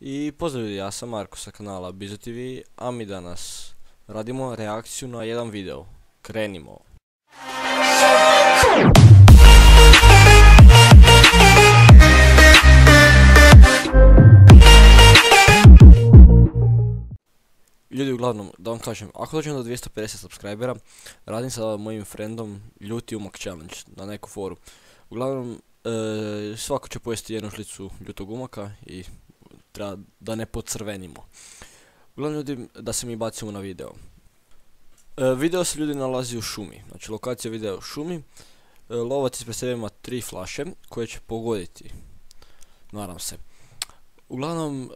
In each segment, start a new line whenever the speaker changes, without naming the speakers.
I pozdrav ljudi, ja sam Marko sa kanala Bizo TV, a mi danas radimo reakciju na jedan video. Krenimo! Ljudi, uglavnom, da vam kažem, ako dođem do 250 subscribera, radim sa mojim friendom Ljuti umak challenge na neku foru. Uglavnom, svako će pojesti jednu žlicu ljutog umaka i treba da ne podcrvenimo. Uglavnom ljudi, da se mi bacimo na video. Video se ljudi nalazi u šumi, znači lokacija videa je u šumi. Lovac ispred sebe ima 3 flaše koje će pogoditi, nadam se. Uglavnom,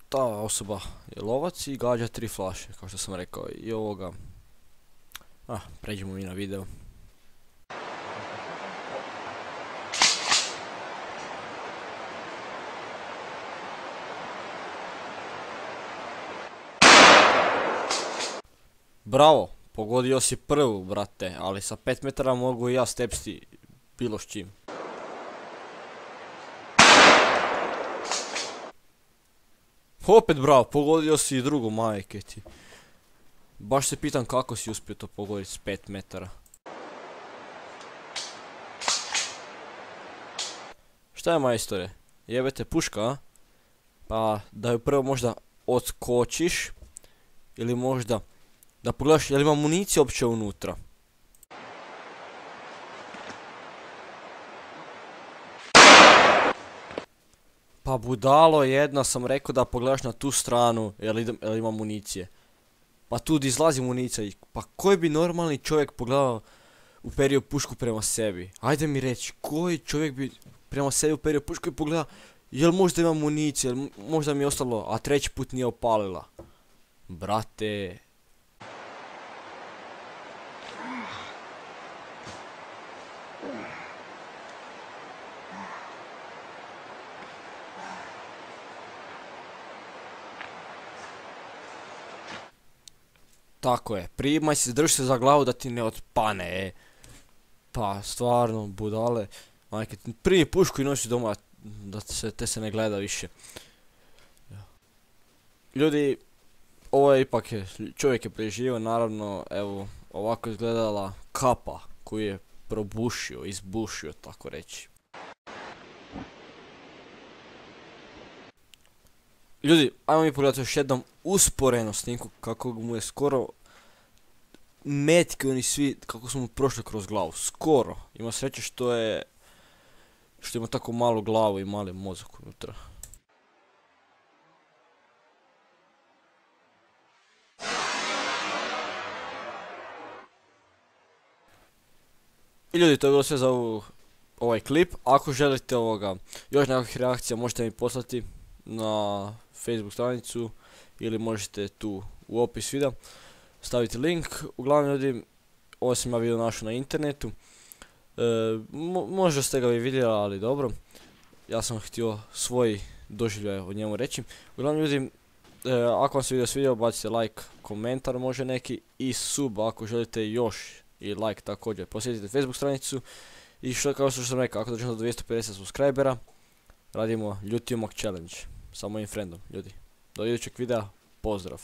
ta osoba je lovac i gađa 3 flaše, kao što sam rekao, i ovoga. Pređemo mi na video. Bravo, pogodio si prvu, brate, ali sa 5 metara mogu i ja stepsti bilo s čim. Opet bravo, pogodio si i drugu, majke ti. Baš se pitam kako si uspio to pogoditi s 5 metara. Šta je majstore? Jebete puška, a? Pa da ju prvo možda odskočiš, ili možda da pogledaš je li ima municije uopće unutra. Pa budalo jedna, sam rekao da pogledaš na tu stranu je li ima municije. Pa tu izlazi municija. Pa koji bi normalni čovjek pogledao, uperio pušku prema sebi? Ajde mi reći, koji čovjek bi prema sebi uperio pušku i pogledao jel možda ima municije, jel možda mi je ostalo, a treći put nije opalila. Brate. Tako je, primaj se, drži se za glavu da ti ne otpane, Pa, stvarno, budale. Majke, primi pušku i nosi doma, da te se ne gleda više. Ljudi, ovo je ipak, čovjek je preživio, naravno, evo, ovako izgledala kapa koju je probušio, izbušio, tako reći. Ljudi, ajmo mi pogledati još jednom usporenu snimku kako mu je skoro metke oni svi, kako su mu prošli kroz glavu, skoro. Ima sreće što ima tako malu glavu i mali mozak unutra. I ljudi, to je bilo sve za ovaj klip. Ako želite još nekakvih reakcija možete mi poslati na Facebook stranicu ili možete tu u opis videa staviti link. Uglavnom ljudi, ovo sam ja video našao na internetu. Možda ste ga vi vidjeli, ali dobro. Ja sam htio svoj doživljaj o njemu reći. Uglavnom ljudi, ako vam se video svidio, bacite like, komentar može neki i sub ako želite još i like također. Posjetite Facebook stranicu i kao što sam rekao, ako dođemo do 250 subscribera, radimo Ljuti umak challenge sa mojim friendom, ljudi. Do idućeg videa, pozdrav!